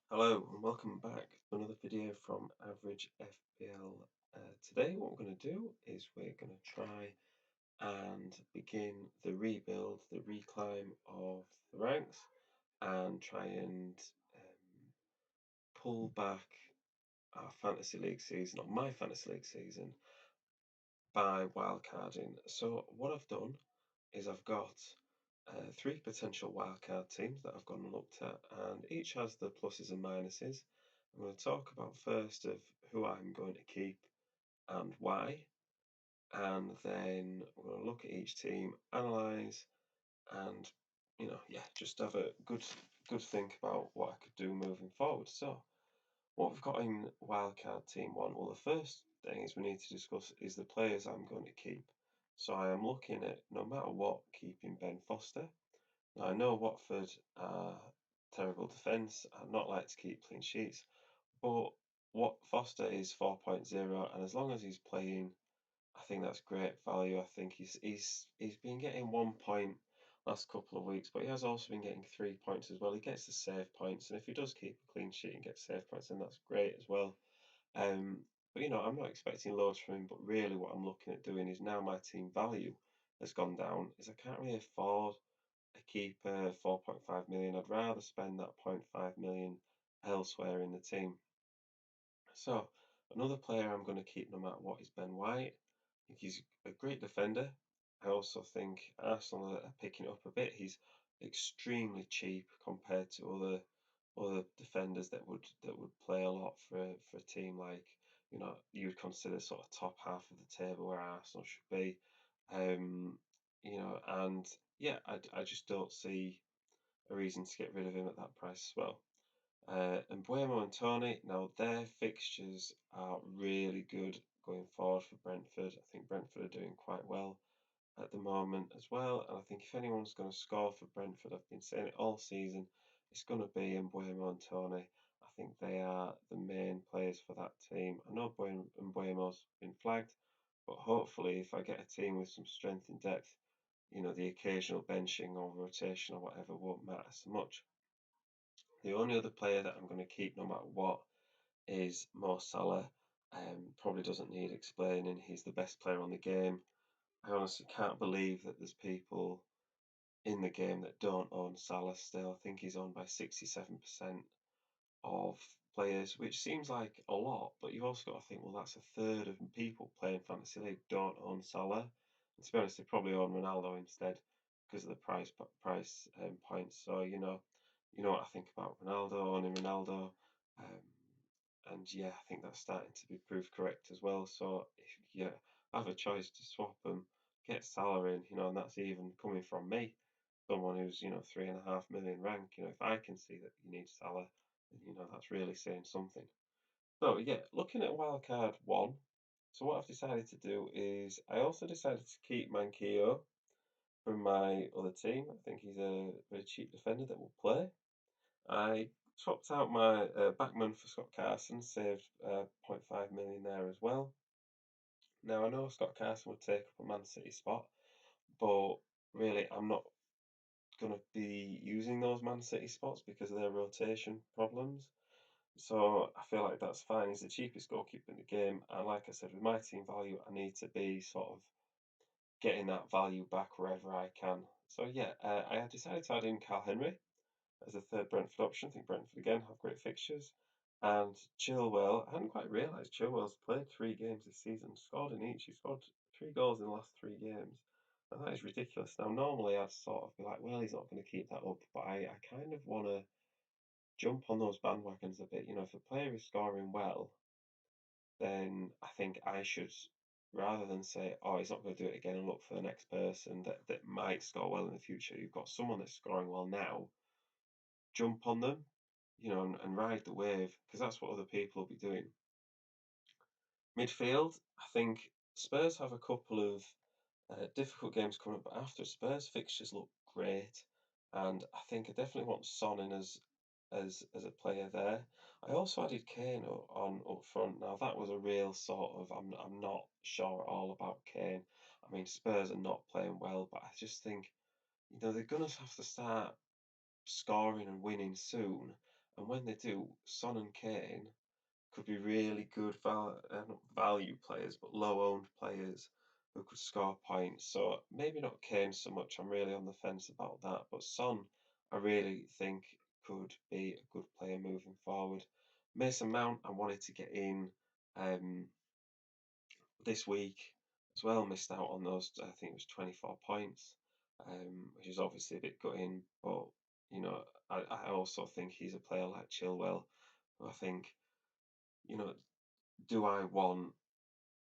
Hello and welcome back to another video from Average FPL. Today what we're going to do is we're going to try and begin the rebuild, the reclimb of the ranks and try and pull back our fantasy league season, or my fantasy league season, by wildcarding. So what I've done is I've got three potential wildcard teams that I've gone and looked at, and each has the pluses and minuses. I'm going to talk about first of who I'm going to keep and why, and then we're going to look at each team, analyze, and just have a good think about what I could do moving forward. So, what we've got in wildcard team one, well, the first thing is we need to discuss is the players I'm going to keep. So I am looking at, no matter what, keeping Ben Foster. Now, I know Watford are terrible defence. I'd not like to keep clean sheets, but what Foster is 4.0, and as long as he's playing, I think that's great value. I think he's been getting 1 point last couple of weeks, but he has also been getting 3 points as well. He gets the save points, and if he does keep a clean sheet and get save points, then that's great as well. Um, but I'm not expecting loads from him. But really, what I'm looking at doing is, now my team value has gone down, is I can't really afford a keeper 4.5 million. I'd rather spend that 0.5 million elsewhere in the team. So another player I'm going to keep no matter what is Ben White. I think he's a great defender. I also think Arsenal are picking it up a bit. He's extremely cheap compared to other defenders that would play a lot for a team like, you would consider sort of top half of the table where Arsenal should be. And yeah, I just don't see a reason to get rid of him at that price as well. And Buemo and Tony, now their fixtures are really good going forward for Brentford. I think Brentford are doing quite well at the moment as well. And I think if anyone's going to score for Brentford, I've been saying it all season, it's going to be Buemo and Tony. I think they are the main players for that team. I know Buemo's been flagged, but hopefully if I get a team with some strength and depth, the occasional benching or rotation or whatever won't matter so much. The only other player that I'm going to keep no matter what is Mo Salah. Probably doesn't need explaining. He's the best player on the game. I honestly can't believe that there's people in the game that don't own Salah still. I think he's owned by 67% of players, which seems like a lot, but you've also got to think, well, that's a third of people playing Fantasy League don't own Salah. And to be honest, they probably own Ronaldo instead because of the price points. So you know what I think about Ronaldo, owning Ronaldo. And yeah, I think that's starting to be proved correct as well. So if you have a choice to swap them, get Salah in, and that's even coming from me, someone who's 3.5 million rank. If I can see that you need Salah, then that's really saying something. So yeah, looking at wildcard one. So what I've decided to do is I also decided to keep Manquillo from my other team. I think he's a very cheap defender that will play. I swapped out my backman for Scott Carson, saved 0.5 million there as well. Now, I know Scott Carson would take up a Man City spot, but really, I'm not going to be using those Man City spots because of their rotation problems. So I feel like that's fine. He's the cheapest goalkeeper in the game. And like I said, with my team value, I need to be sort of getting that value back wherever I can. So yeah, I decided to add in Carl Henry as a third Brentford option. I think Brentford again have great fixtures. And Chilwell, I hadn't quite realised Chilwell's played 3 games this season, scored in each. He scored 3 goals in the last 3 games. And that is ridiculous. Now, normally I'd sort of be like, well, he's not going to keep that up. But I kind of want to jump on those bandwagons a bit. If a player is scoring well, then I think I should, rather than say, oh, he's not going to do it again and look for the next person that might score well in the future. You've got someone that's scoring well now, jump on them, and ride the wave, because that's what other people will be doing. Midfield, I think Spurs have a couple of difficult games coming up, but after Spurs fixtures look great, and I think I definitely want Son in as a player there. I also added Kane on up front. Now that was a real sort of, I'm not sure at all about Kane. I mean, Spurs are not playing well, but I just think they're gonna have to start scoring and winning soon. And when they do, Son and Kane could be really good not value players, but low-owned players who could score points. So maybe not Kane so much. I'm really on the fence about that. But Son, I really think could be a good player moving forward. Mason Mount, I wanted to get in um, this week as well. Missed out on those. I think it was 24 points, which is obviously a bit gutting. But you know, I also think he's a player like Chilwell, who I think, you know, do I want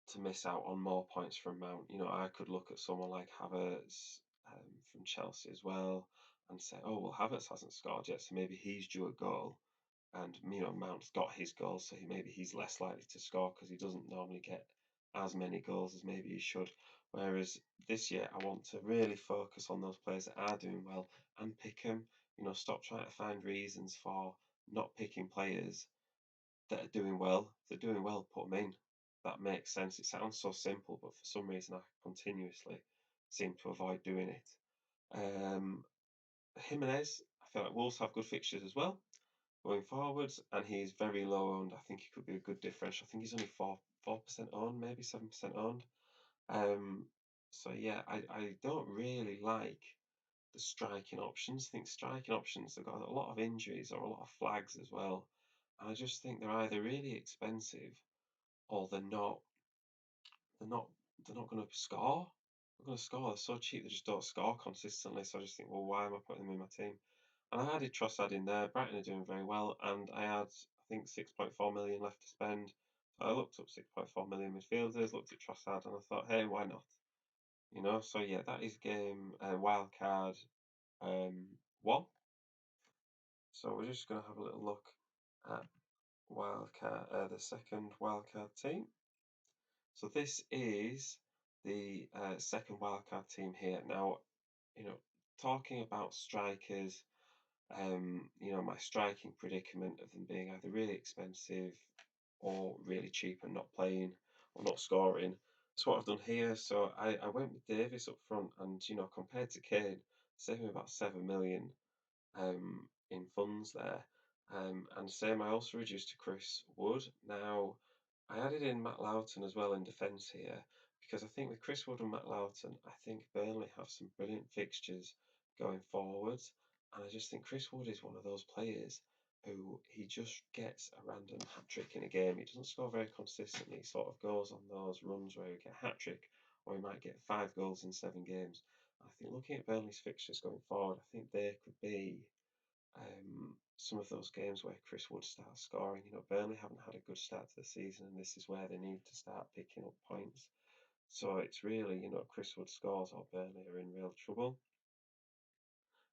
to miss out on more points from Mount? You know, I could look at someone like Havertz from Chelsea as well and say, oh, well, Havertz hasn't scored yet, so maybe he's due a goal. And, you know, Mount's got his goals, so maybe he's less likely to score because he doesn't normally get as many goals as maybe he should. Whereas this year, I want to really focus on those players that are doing well and pick them. You know, stop trying to find reasons for not picking players that are doing well. If they're doing well, put them in. That makes sense. It sounds so simple, but for some reason, I continuously seem to avoid doing it. Um, Jimenez, I feel like Wolves have good fixtures as well going forwards, and he's very low owned. I think he could be a good differential. I think he's only 4% owned, maybe 7% owned. Um, so yeah, I don't really like the striking options. I think striking options have got a lot of injuries or a lot of flags as well. And I just think they're either really expensive or they're not they're not going to score. They're going to score. They're so cheap they just don't score consistently. So I just think, well, why am I putting them in my team? And I added Trossard in there. Brighton are doing very well, and I had, I think, 6.4 million left to spend. So I looked up 6.4 million midfielders, looked at Trossard, and I thought, hey, why not? You know, so yeah, that is game wildcard one. So we're just going to have a little look at wildcard, the second wildcard team. So this is the second wildcard team here. Now, you know, talking about strikers, you know, my striking predicament of them being either really expensive or really cheap and not playing or not scoring. That's what I've done here. So I went with Davis up front, and you know, compared to Kane, saving about 7 million in funds there. And same, I also reduced to Chris Wood. Now, I added in Matt Loughton as well in defence here because I think with Chris Wood and Matt Loughton, I think Burnley have some brilliant fixtures going forwards. And I just think Chris Wood is one of those players who he just gets a random hat trick in a game. He doesn't score very consistently. He sort of goes on those runs where he get a hat trick or he might get 5 goals in 7 games. I think looking at Burnley's fixtures going forward, I think they could be some of those games where Chris Wood starts scoring. You know, Burnley haven't had a good start to the season, and this is where they need to start picking up points. So it's really, you know, Chris Wood scores or Burnley are in real trouble.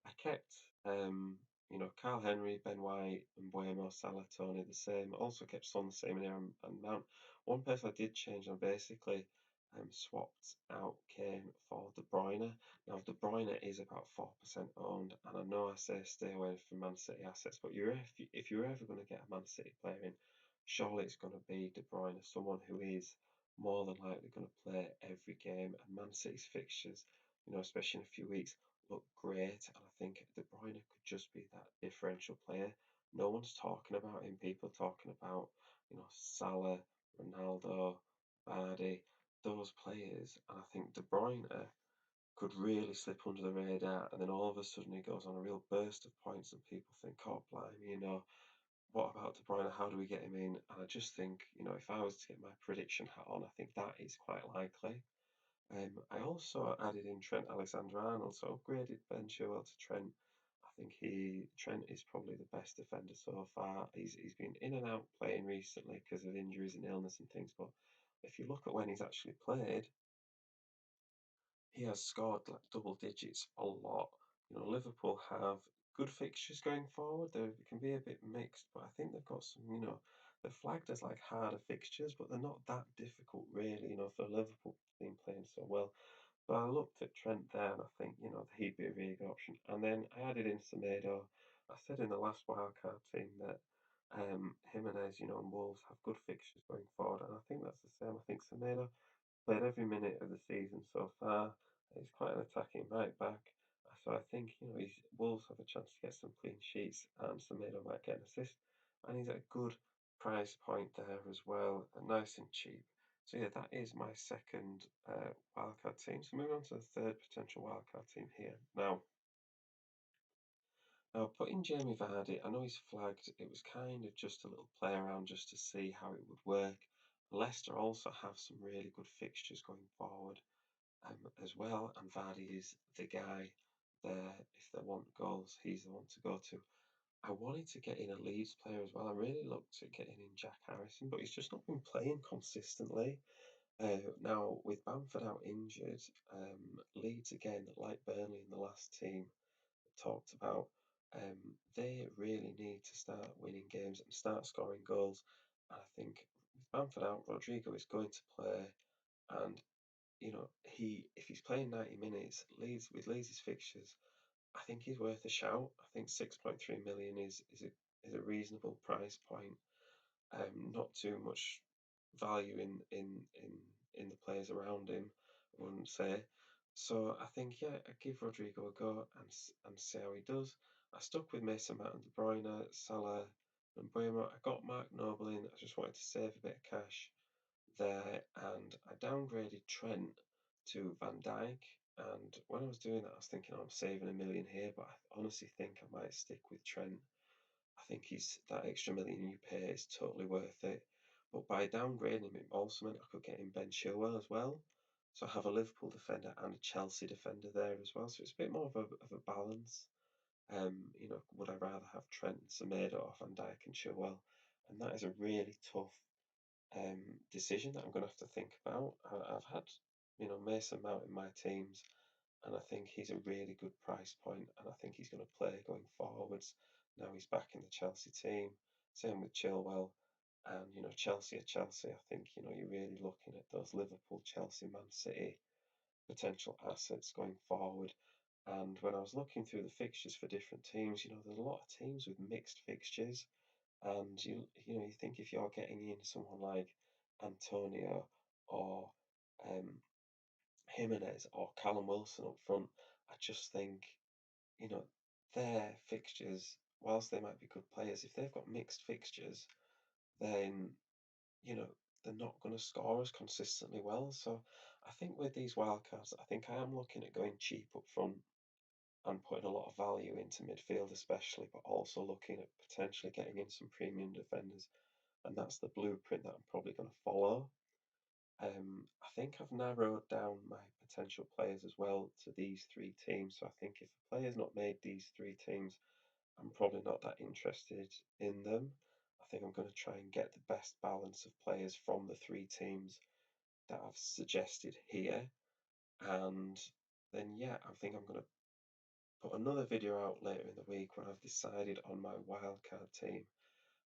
I kept, you know, Carl Henry, Ben White, and Buemo, Salah, Tony the same. Also kept Son the same in here and Mount. One person I did change on basically swapped out Kane for De Bruyne. Now De Bruyne is about 4% owned, and I know I say stay away from Man City assets, but if you're ever going to get a Man City player in, surely it's going to be De Bruyne, someone who is more than likely going to play every game. And Man City's fixtures, you know, especially in a few weeks, look great, and I think De Bruyne could just be that differential player. No one's talking about him. People talking about, you know, Salah, Ronaldo, Vardy, those players, and I think De Bruyne could really slip under the radar, and then all of a sudden he goes on a real burst of points, and people think, oh, blimey, you know, what about De Bruyne? How do we get him in? And I just think, you know, if I was to get my prediction hat on, I think that is quite likely. I also added in Trent Alexander-Arnold, so upgraded Ben Chilwell to Trent. I think Trent is probably the best defender so far. He's been in and out playing recently because of injuries and illness and things, but if you look at when he's actually played, he has scored like double digits a lot. You know, Liverpool have good fixtures going forward. They can be a bit mixed, but I think they've got some, you know, they're flagged as like harder fixtures, but they're not that difficult really, you know, for Liverpool being playing so well. But I looked at Trent there and I think, you know, he'd be a really good option. And then I added in Semedo. I said in the last wildcard team that Jimenez, you know, and Wolves have good fixtures going forward. And I think that's the same. I think Semedo played every minute of the season so far. He's quite an attacking right back. I So I think, Wolves have a chance to get some clean sheets and Semedo might get an assist. And he's at a good price point there as well, and nice and cheap. So yeah, that is my second wildcard team. So moving on to the third potential wildcard team here. Now, putting Jamie Vardy, I know he's flagged. It was kind of just a little play around just to see how it would work. Leicester also have some really good fixtures going forward as well, and Vardy is the guy there. If they want goals, he's the one to go to. I wanted to get in a Leeds player as well. I really looked at getting in Jack Harrison, but he's just not been playing consistently. Now, with Bamford out injured, Leeds again, like Burnley in the last team, talked about, they really need to start winning games and start scoring goals. And I think with Bamford out, Rodrigo is going to play, and he if he's playing 90 minutes, Leeds' fixtures, I think he's worth a shout. I think 6.3 million is a reasonable price point. Not too much value in the players around him, I wouldn't say. So I think, yeah, I give Rodrigo a go and see how he does. I stuck with Mason Mount and De Bruyne, Salah and Mbeumo. I got Mark Noble in. I just wanted to save a bit of cash there, and I downgraded Trent to Van Dijk. And when I was doing that, I was thinking, I'm saving £1 million here, but I honestly think I might stick with Trent. I think he's that extra million you pay is totally worth it. But by downgrading him, it also meant I could get in Ben Chilwell as well. So I have a Liverpool defender and a Chelsea defender there as well. So it's a bit more of a balance. Would I rather have Trent and Semedo or Van Dijk and Chilwell? And that is a really tough decision that I'm going to have to think about. I've had, Mason Mount in my teams, and I think he's a really good price point, and I think he's going to play going forwards. Now he's back in the Chelsea team. Same with Chilwell, and Chelsea are Chelsea. I think you're really looking at those Liverpool, Chelsea, Man City potential assets going forward. And when I was looking through the fixtures for different teams, there's a lot of teams with mixed fixtures. And you think if you're getting in someone like Antonio or um, Jimenez or Callum Wilson up front, I just think you know their fixtures, whilst they might be good players, if they've got mixed fixtures, then you know they're not going to score as consistently well. So I think with these wildcards, I think I am looking at going cheap up front and putting a lot of value into midfield, especially, but also looking at potentially getting in some premium defenders, and that's the blueprint that I'm probably going to follow. I think I've narrowed down my potential players as well to these three teams. So I think if a player's not made these three teams, I'm probably not that interested in them. I think I'm going to try and get the best balance of players from the three teams that I've suggested here. And then, yeah, I think I'm going to put another video out later in the week when I've decided on my wildcard team,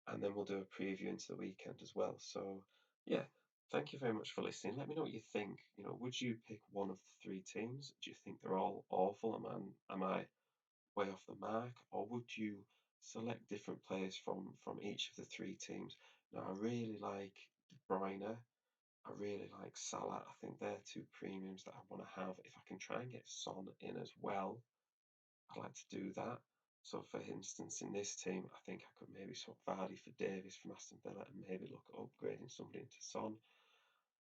and then we'll do a preview into the weekend as well. So, yeah, thank you very much for listening. Let me know what you think. Would you pick one of the three teams? Do you think they're all awful? Am I way off the mark, or would you select different players from each of the three teams? Now, I really like De Bruyne. I really like Salah. I think they're two premiums that I want to have. If I can try and get Son in as well, I'd like to do that. So, for instance, in this team, I think I could maybe swap Vardy for Davies from Aston Villa and maybe look at upgrading somebody into Son.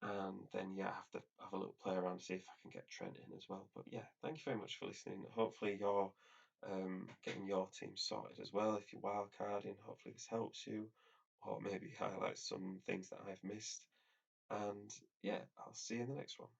And then, yeah, I have to have a little play around to see if I can get Trent in as well. But yeah, thank you very much for listening. Hopefully, you're getting your team sorted as well. If you're wildcarding, hopefully this helps you, or maybe highlights some things that I've missed. And yeah, I'll see you in the next one.